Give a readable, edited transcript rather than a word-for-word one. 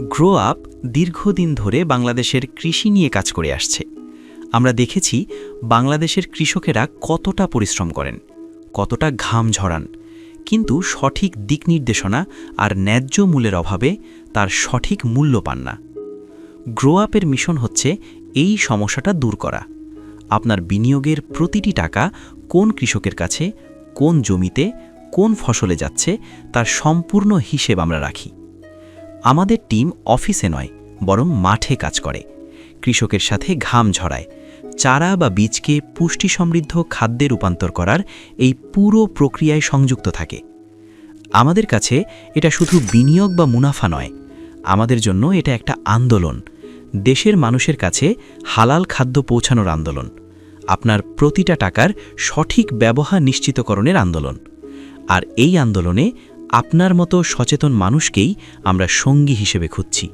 Grow up দীর্ঘদিন ধরে বাংলাদেশের কৃষি নিয়ে কাজ করে আসছে। আমরা দেখেছি বাংলাদেশের কৃষকেরা কতটা পরিশ্রম করেন, কতটা ঘাম ঝরান, কিন্তু সঠিক দিক নির্দেশনা আর ন্যায্য মূল্যের অভাবে তার সঠিক মূল্য পান না। গ্রো আপের মিশন হচ্ছে এই সমস্যাটা দূর করা। আপনার বিনিয়োগের প্রতিটি টাকা কোন কৃষকের কাছে, কোন জমিতে, কোন ফসলে যাচ্ছে তার সম্পূর্ণ হিসেব আমরা রাখি। আমাদের টিম অফিসে নয়, বরং মাঠে কাজ করে, কৃষকের সাথে ঘাম ঝরায়, চারা বা বীজকে পুষ্টি সমৃদ্ধ খাদ্যে রূপান্তর করার এই পুরো প্রক্রিয়ায় সংযুক্ত থাকে। আমাদের কাছে এটা শুধু বিনিয়োগ বা মুনাফা নয়, আমাদের জন্য এটা একটা আন্দোলন, দেশের মানুষের কাছে হালাল খাদ্য পৌঁছানোর আন্দোলন, আপনার প্রতিটা টাকার সঠিক ব্যবহার নিশ্চিতকরণের আন্দোলন। আর এই আন্দোলনে আপনার মতো সচেতন মানুষকেই আমরা সঙ্গী হিসেবে খুঁজছি।